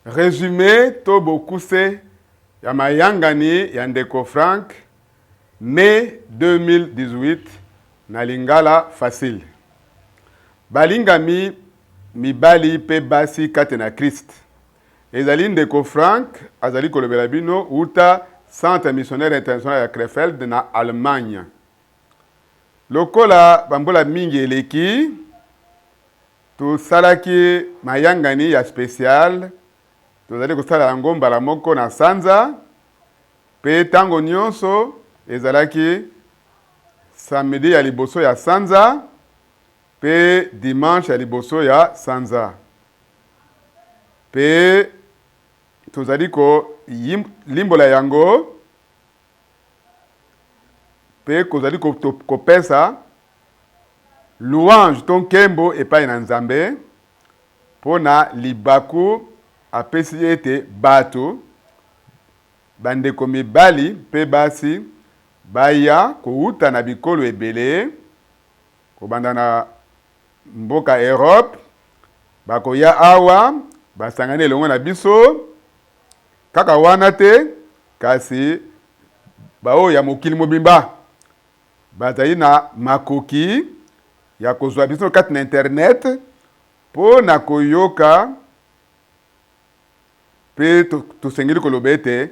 Résumé to bokuse ya mayangani ya ndeko Frank mai 2018 na Lingala facile. Balingami mibali pe basi kate na Christ. Ezali ndeko Frank azali kolobela bino uta Centre missionnaire international ya Krefeld na Allemagne. Lokola bambola mingi eleki to salaki mayangani ya spécial. Tozali kosala yango mbala moko na sanza pe tango nyonso ezalaki samedi ya liboso ya sanza pe dimanche ya liboso ya sanza pe tozali ko limbola yango pe kozali kopesa louange ton kembo epai na Nzambe pona libaku apesi ete bato bandeko mibali pe basi baya kouta na bikolo ebele kobanda na mboka Europe bakoya awa basangani elongo na biso kaka wana te kasi bao ya mokili mobimba bazali na makoki ya kozwa biso kati na internet po na koyoka pe tosengeli koloba ete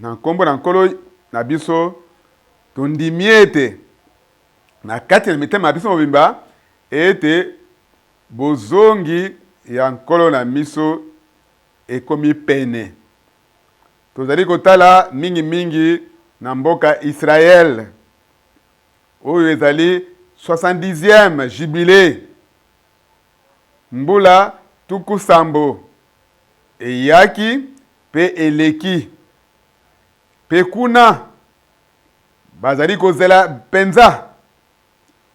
na nkombo na nkolo na biso tondimi ete na kati na mitema na biso mobimba ete bozongi ya nkolo na miso ekomi pene. Tozali kotala mingi na mboka Israel oyo ezali 70e jubilé mbula tuku sambo eyaki pe eleki pe kuna bazali kozela penza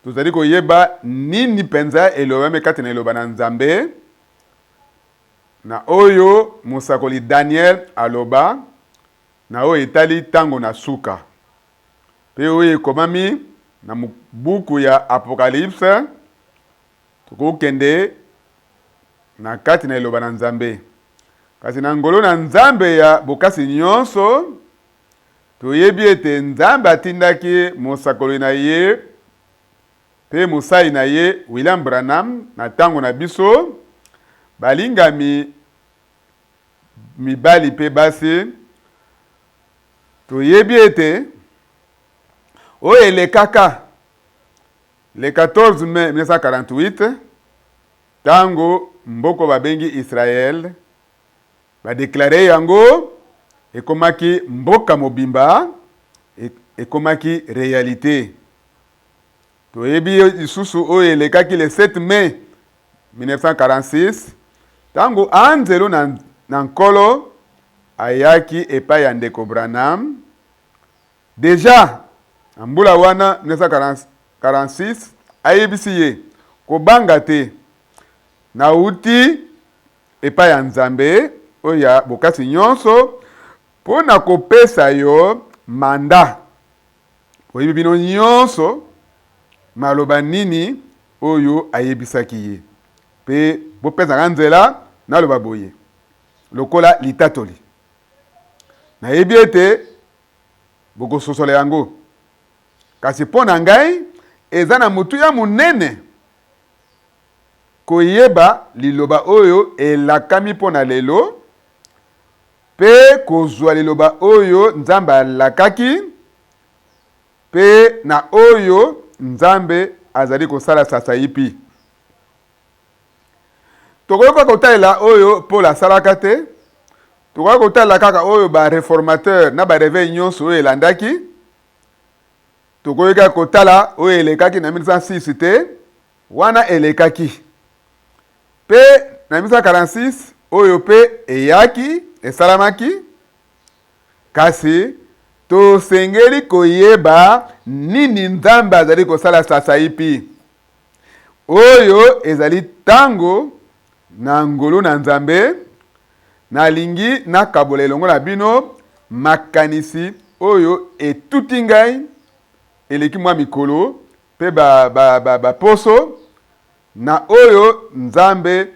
tozali koyeba nini penza elobami kati na eloba na Nzambe na oyo mosakoli Daniel aloba na oyo etali tango na suka pe oyo ekomami na buku ya Apocalypse tokokende na kati na eloba na Nzambe. Kasi na ngolo na Nzambe ya bokasi nyonso toyebi ete Nzambe atindaki mosakoli na ye pe mosali na ye William Branham na tango na biso balingami mibali pe basi toyebi ete oyo elekaka le 14 mai 1948 tango mboko babengi Israel badeklare yango ekomaki mboka mobimba ekomaki réalité. Toyebi lisusu oyo elekaki le 7 mai 1946 tango anzelo na nkolo ayaki epai ya ndeko Branham deja na mbula wana 1946 ayebisi ye kobanga te na uti epai ya Nzambe oyo ya bokasi nyonso po na kopesa yo manda oyebi bino nyonso maloba nini oyo ayebisaki ye pe bopesaka nzela naloba boye lokola litatoli nayebi ete bokososola yango kasi mpo na ngai eza na motu ya monene koyeba liloba oyo elakami mpo na lelo pe kozwa liloba oyo Nzambe alakaki pe na oyo Nzambe azali kosala sasa yipi. Tokoyoka kotalela oyo Paul asalaka te tokoyoka kotalela kaka oyo ba réformateur na ba réveil nyonso oyo elandaki tokoyoka kotala oyo elekaki na 1906 te wana elekaki pe na 1946 oyo pe eyaki esalamaki kasi tosengeli koyeba nini Nzambe azali kosala sasa yipi oyo ezali tango na ngolo na Nzambe nalingi nakabola elongo na bino makanisi oyo etuti ngai eleki mwa mikolo pe poso na oyo Nzambe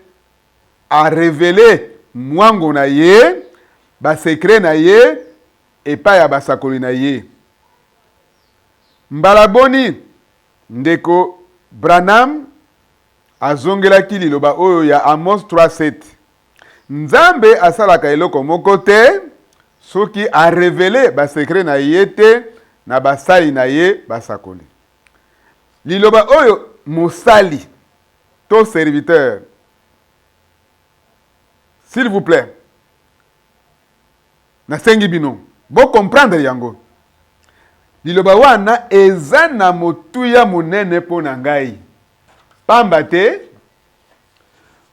a révélé mwango na ye, basekre na ye, epai ya basakoli na ye. Mbala boni, ndeko Branham azongelaki liloba oyo ya Amos 3:7. Nzambe asalaka eloko moko te soki a révélé basekre na ye te na basali na ye basakoli. Liloba oyo mosali to serviteur, s'il vous plaît, nasengi bino bo comprendre yango. Liloba wana eza na motuya monene po na ngai. Pamba te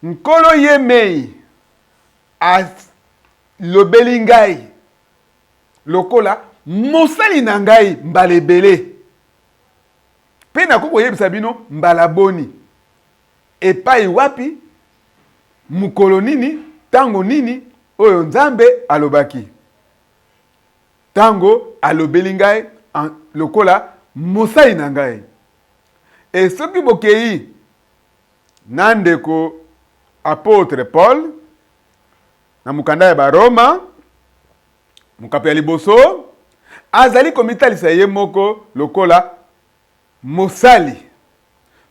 nkolo ye mei lobeli ngai lokola mosali na ngai mbala ebele. Pe na koyebisa bino mbala boni epai wapi mukolo nini tango nini oyo Nzambe alobaki. Tango alobeli ngai lokola mosali na ngai. E soki bokei na ndeko apôtre Paul na mukanda ya Baroma mukapi ya liboso azali komitalisa ye moko lokola mosali.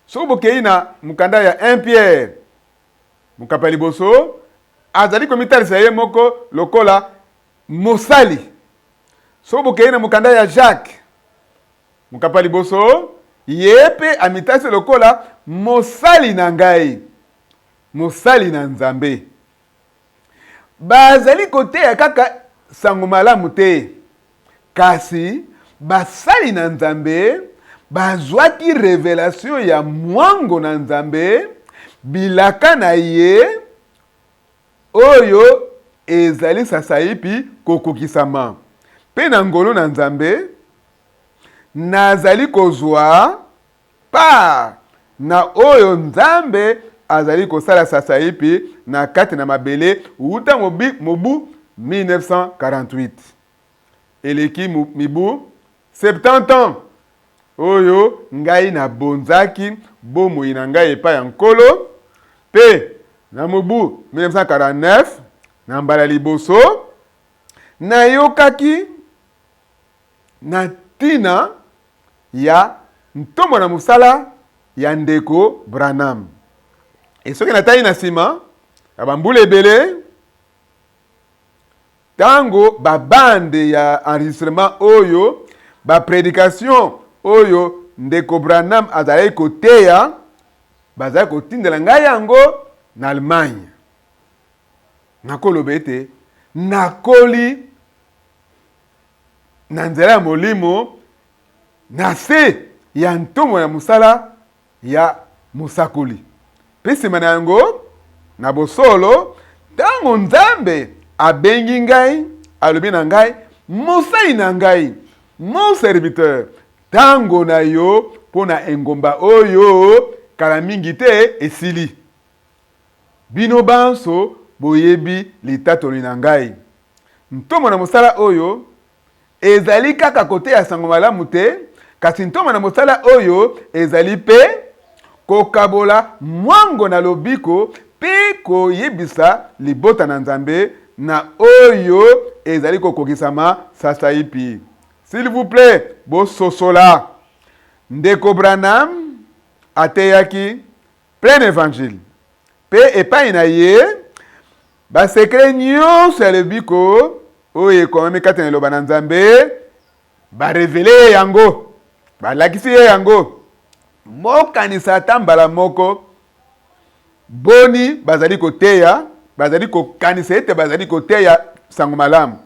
Soki bokei na mukanda ya 1 Pierre mukapi ya liboso azali komitalisa ye moko lokola mosali. Soki bokei na mukanda ya Jacques mukapi ya liboso ye pe amitasi lokola mosali na ngai, mosali na Nzambe. Bazali koteya kaka sango malamu te, kasi basali na Nzambe bazwaki révélation ya mwango na Nzambe, bilaka na ye oyo ezali sasa ipi kokokisama. Pe na ngolo na Nzambe nazali kozwa pa na oyo Nzambe azali kosala sasa ipi na kati na mabele uta mobu 1948. Eleki mibu 70 ans oyo ngai na bonzaki bomoi na ngai epai ya nkolo. Pe na mobu 1949 na mbala liboso nayokaki na tina ya ntombo na musala ya ndeko Branham. E soki natali na nsima ya bambula ebele tango babande ya enregistrement oyo baprédication oyo ndeko Branham azali koteya bazali kotindela ngai yango na Allemagne. Nakoloba ete nakoli na nzela ya molimo na se ya ntombo ya musala ya musakoli. Pe nsima na yango na bosolo tango Nzambe abengi ngai alobi na ngai mosali na ngai, mon serviteur, tango na yo pona engomba oyo kala mingi te esili. Bino banso boyebi litatoli na ngai. Ntombo na musala oyo ezali kaka kote ya sango malamu te, kasi ntombo na musala oyo ezali pe kokabola mwango na lobiko pe koyebisa libota na Nzambe na oyo ezali kokokisama sasa ipi. S'il vous plaît, bo sosola. Ndeko Branham ateyaki plein évangile. Pe epai na ye basekre nyonso ya lobiko oyo ekomami kati na eloba na Nzambe barevele yango, balakisi ye yango. Mokanisa ata mbala moko boni bazali koteya, bazali kokanisa ete bazali koteya sango malamu.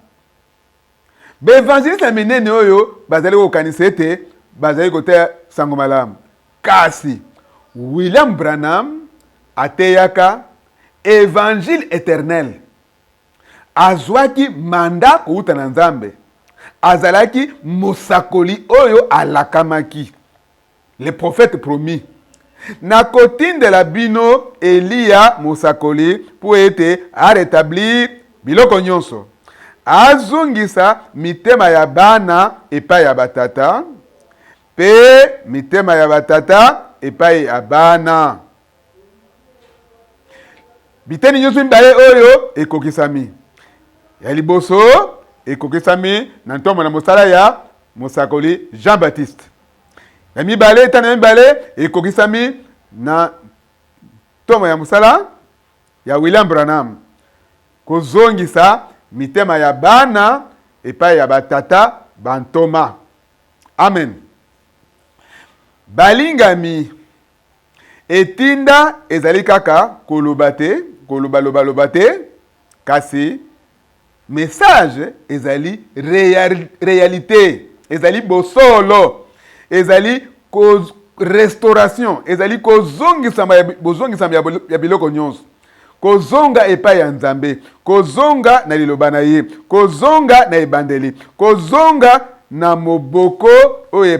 Bevangeliste minene oyo bazali kokanisa ete bazali koteya sango malamu. Kasi William Branham ateyaka évangile éternel. Azwaki manda kouta na Nzambe. Azalaki mosakoli oyo alakamaki. Le prophète promis. Na kotindela bino Elia mosakoli po ete a rétablir biloko nyonso. Azungisa mitema ya bana epai ya batata, pe mitema ya batata epai ya bana. biteni nyonso mibale oyo ekokisami. Ya liboso ekokisami na ntombo na mosala ya mosakoli Jean-Baptiste. Ya mibale tana mibale ekokisami na ntombo ya mosala ya William Branham. Kozongisa mitema ya bana epai ya batata bantoma. Amen. Balingami etinda ezali kaka koloba te, koloba te, kasi message ezali réalité, ezali bosolo, ezali restauration, ezali kozongisa ya biloko nyonso. Kozonga epai ya Nzambe, kozonga na liloba na ye, kozonga na ebandeli, kozonga na moboko oyo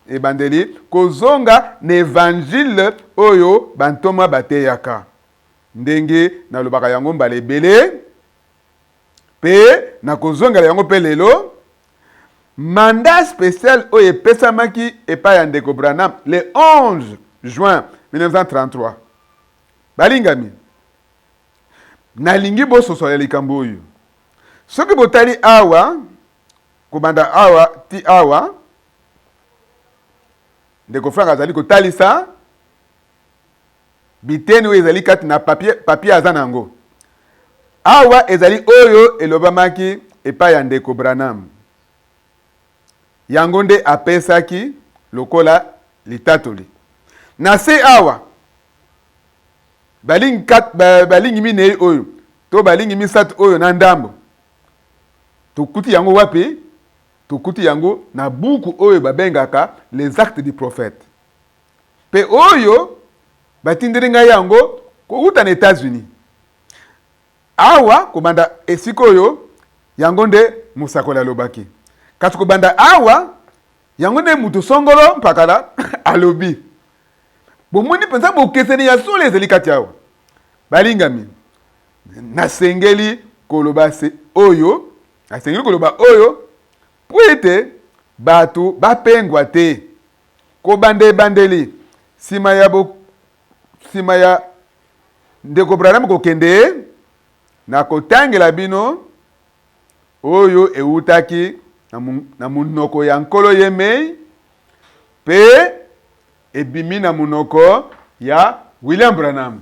ebandeli, kozonga na évangile oyo bantoma bateyaka. Ndenge na lobaka yango mbala ebele, pe na kozonga yango pe lelo, mandat spécial oyo epesamaki epai ya ndeko Branham le 11 juin 1933. Balingami, nalingi bososola likambo oyo. Soki botali awa, kobanda awa ti awa, ndeko Frank azali kotalisa biteni oyo ezali kati na papier aza nango. Awa ezali oyo elobamaki epai ya ndeko Branham. Yango nde apesaki lokola litatoli. Na se awa balingi mine oyo to balingi misatu oyo na ndambo. Tokuti yango wapi? Tokuti yango na buku oyo babengaka les actes du prophète. Pe oyo batindiringa yango kouta na États-Unis. Awa kobanda esiko oyo yango nde musakola lobaki. Kasi kobanda awa yango nde mutu songolo mpakala alobi. Bomoni pensa bokeseni ya sole ezeli kati awa. Balingami, nasengeli koloba oyo, nasengeli koloba oyo, po ete batu bapengwa te. Kobande bandeli, sima ya ndeko Branham kokende, na kotangela bino, oyo eutaki na munoko ya nkolo Yemei, pe ebimi na munoko ya William Branham.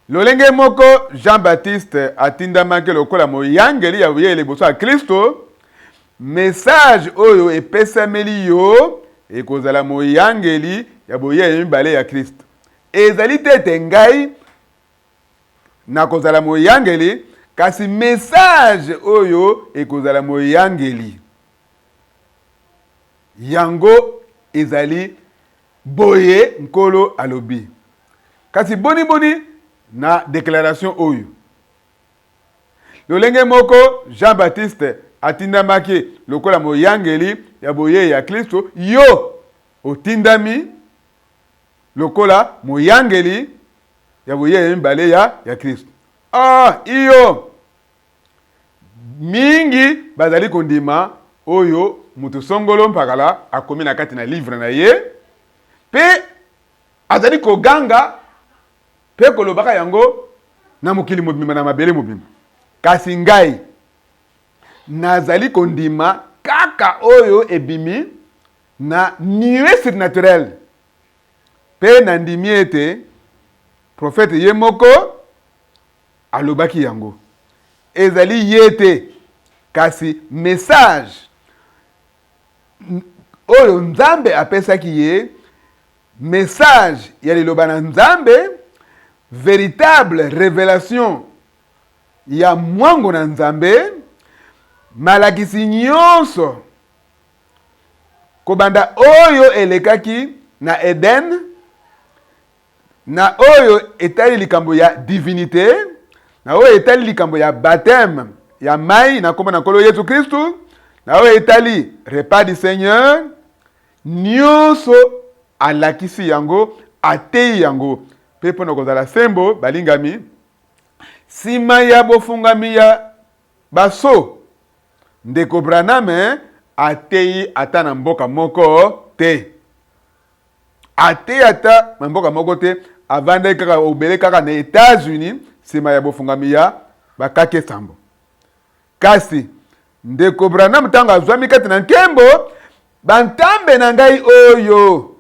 Lolenge moko Jean-Baptiste atindamaki lokola moyangeli ya buyele liboso ya Kristo, message oyo epesameli yo ekozala moyangeli ya buyele mibale ya Kristo. Ezali tete ngai na kozala moyangeli, kasi message oyo ekozala moyangeli. Yango ezali boye nkolo alobi. Kasi boni na déclaration oyo. Lolenge moko Jean-Baptiste atindamaki lokola moyangeli ya boye ya Kristo, yo otindami lokola moyangeli ya boye ya mibale ya Kristo. Iyo mingi bazali kondima oyo mutu songolo mpakala akomi na kati na livre na ye, pe azali koganga pe kolobaka yango na mokili mobimba na mabele mobimba. Kasi ngai nazali kondima kaka oyo ebimi na niwe surnaturel, pe na ndimi ete prophète ye moko alobaki yango. Ezali yete, kasi message oyo Nzambe apesaki ye, message ya liloba na Nzambe, véritable révélation ya mwango na Nzambe, malakisi nyonso kobanda oyo elekaki na Eden, na oyo etali likambo ya divinité, na oyo etali likambo ya baptême ya mai na kombo na nkolo Yesu Kristu, na oyo etali repas du Seigneur, nyonso alakisi yango, atei yango. Pe mpo na kozala sembo balingami, sima ya bofungami ya baso, ndeko Branham atei ata na mboka moko te. Atei ata na mboka moko te, avanda kaka obele kaka na États-Unis sima ya bofungami ya bakake sambo. Kasi ndeko Branham ntango azwami kati na nkembo bantambe na ngai oyo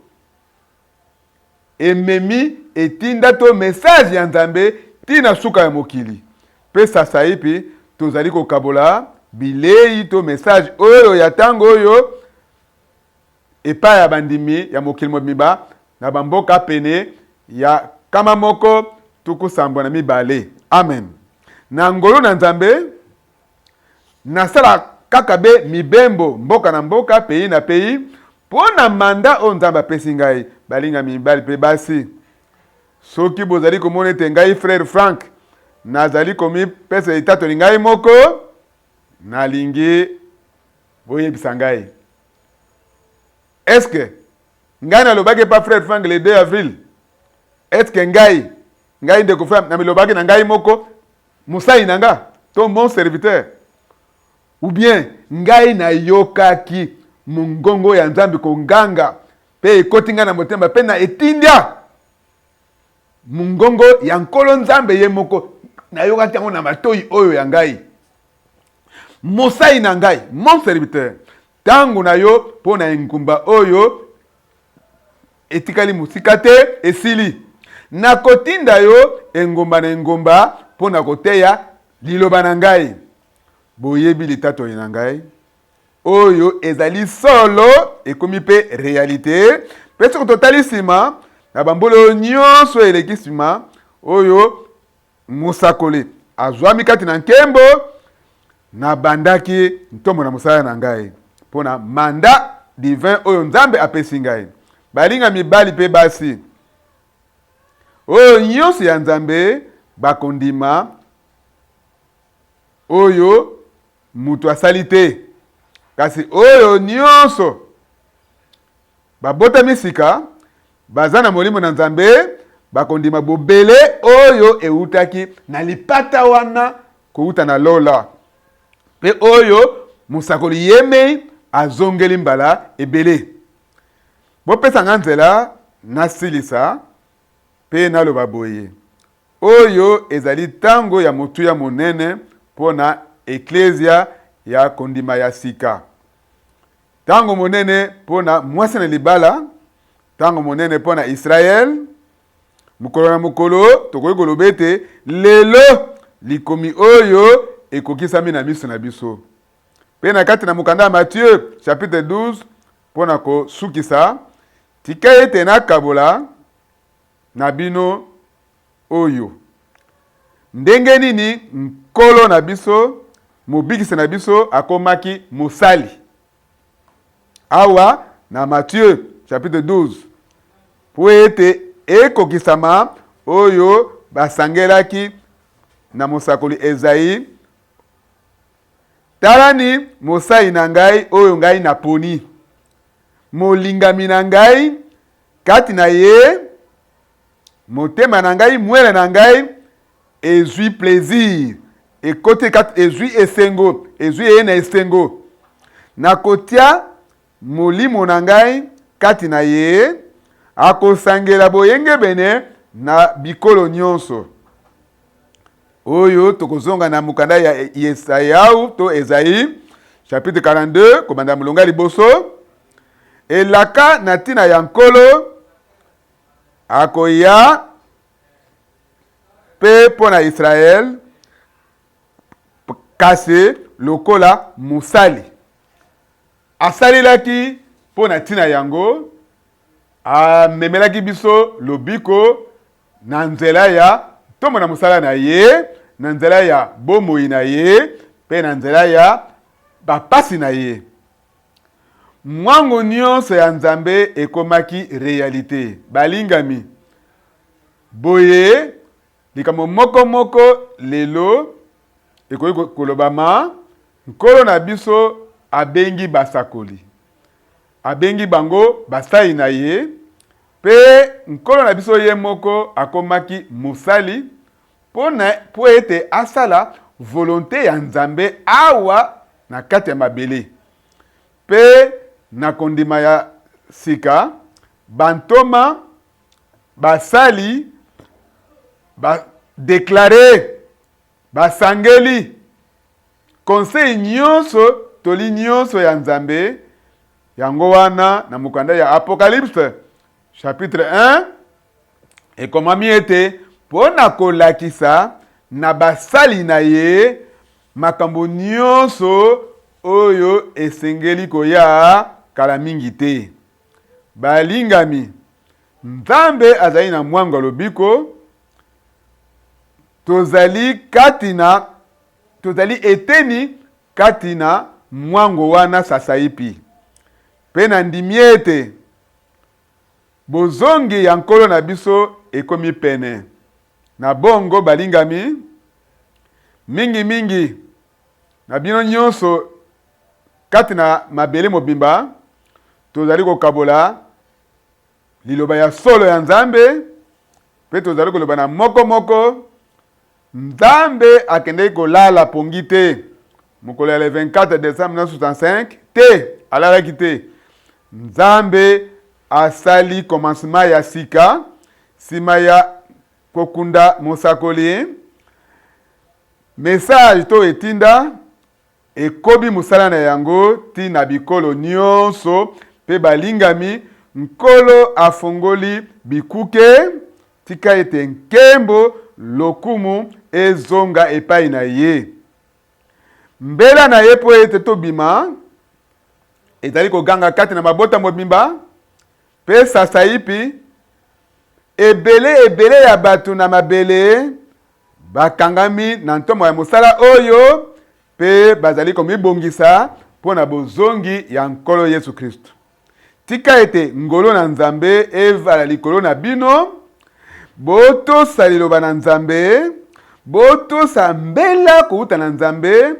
ememi etinda to message ya Nzambe tina suka ya mokili. Pe sasa ipi tozali kokabola bilei to message oyo ya tango oyo epa ya bandimi ya mokili mobiba na bamboka pene ya kama moko tuku sambo na mibale. Amen. Na ngolo na Nzambe nasala kaka be mibembo mboka na mboka, pays na pays, pona manda o Nzambe apesi ngai balinga mibali pe basi. Soki bozali komona ete ngai frère Frank nazali komi pesa itato ngai moko nalingi boyebisa ngai. Est-ce que ngai nalobaki pa frère Frank le 2 avril? Est-ce que ngai ndeko frère na milobaki na ngai moko musai nanga to mon serviteur? Ou bien ngai na yokaki mungongo ya Nzambe konganga pe ekotinga na motema pe na etindia mungongo ya nkolo Nzambe ye moko na yokaki yango na matoi oyo ya ngai musai na ngai mon serviteur tangu na yo po na ngumba oyo etikali musika te esili na kotinda yo engomba na engomba po na koteya liloba na ngai. Boyebi litato na ngai oyo ezali solo ekomi pe réalité pe soko totali sima na bambolo nyonso eleki sima oyo musakoli azwami kati na nkembo na bandaki ntombo na musala na ngai pona manda divin oyo Nzambe apesi ngai. Balinga mibali pe basi oyo nyonso ya Nzambe bakondima oyo mutu asali te, kasi oyo nyonso babotami sika baza na molimo na Nzambe bakondima bobele oyo eutaki na lipata wana kouta na lola pe oyo musakoli yeme azongeli mbala ebele. Bopesa nga nzela nasilisa pe naloba boye oyo ezali tango ya motu ya monene pona Ecclesia ya kondima ya sika. Tango monene pona mwasi na libala, tango monene pona Israel, mukolo na mukolo tokoki kolobete lelo likomi oyo ekokisami na miso na biso. Pe na kati na mukanda Matthieu chapitre 12 pona ko sukisa tika ete na kabola na bino oyo ndenge nini nkolo na biso mobikisi na biso akomaki musali. Awa na Matthieu chapitre 12 po ete ekokisama oyo basangelaki na mosakoli Ezaïe, talani mosai na ngai oyo ngai naponi molingami na ngai kati na ye motema na ngai mwele na ngai ezui plaisir ekote kati ezui esengo ezui ye na esengo na kotia molimo na ngai kati na ye akosangela boyenge bene na bikolo nyonso. Oyo tokozonga na mukanda ya Yesayau to Ezaïe chapitre 42 komanda mulonga liboso elaka na tina ya nkolo akoya pe pona Israel kase lokola musali asalelaki pona tina yango amemelaki biso lobiko na nzela ya tomo na musala na ye na nzela ya bomoi na ye pe na nzela ya bapasi na ye. Mwango nyonso ya Nzambe ekomaki réalité. Balingami boye likambo moko moko lelo ekoki kolobama nkolo na biso abengi basakoli abengi bango basai na ye pe nkolo na biso ye moko akomaki musali po ete asala volonté ya Nzambe awa na kati ya mabele pe na kondima ya sika bantoma basali déclarer basangeli conseil nyonso toli nyonso ya Nzambe yango wana na mukanda ya Apocalypse chapitre 1 ekomami ete pona kolakisa na basali na ye makambo nyonso oyo esengeli koya kala mingi te. Balingami, Nzambe azali na mwango lobiko, tozali eteni katina mwango wana sasaipi. Pena ndimiete bozongi ya nkolo na biso ekomi pene. Na bongo balingami, mingi na bino nyonso katina mabele mobimba, tozali kokabola liloba ya solo ya Nzambe, pe tozali koloba na moko Nzambe akende kolala pongi te. Mokolo ya le 24 décembre 1965 te alalaki te. Nzambe asali commencement ya sika sima ya kokunda mosakoli. Message to etinda ekobi musala na yango ti na bikolo nyonso pe balingami nkolo afongoli bikuke tika ete nkembo lokumu ezonga epai na ye. Mbela na ye po ete tobima ezali koganga kati na mabota mobimba pe sasaipi ebele ya batu na mabele bakangami na ntomo ya mosala oyo pe bazali komibongisa pona bozongi ya nkolo Yesu Kristo. Tika ete ngolo na Nzambe evala likolo na bino, botosa liloba na Nzambe, botosa mbela kouta na Nzambe,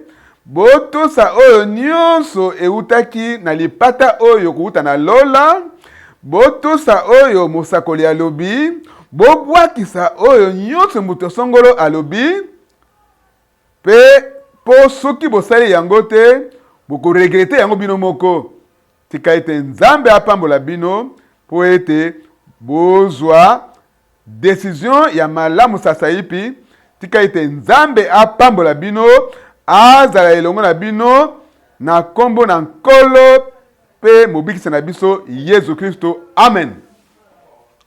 botosa oyo nyonso eutaki na lipata oyo kouta na lola, botosa oyo mosakoli alobi, bobwakisa oyo nyonso muto songolo alobi, pe po soki bosali yango te, boko regrete yango bino moko. Tika ete Nzambe apambola bino po ete bozwa décision ya malamu sasaipi. Tika ete Nzambe apambola bino, azala elongo na bino na kombo na nkolo pe mobikisa na biso Yesu Kristo. Amen.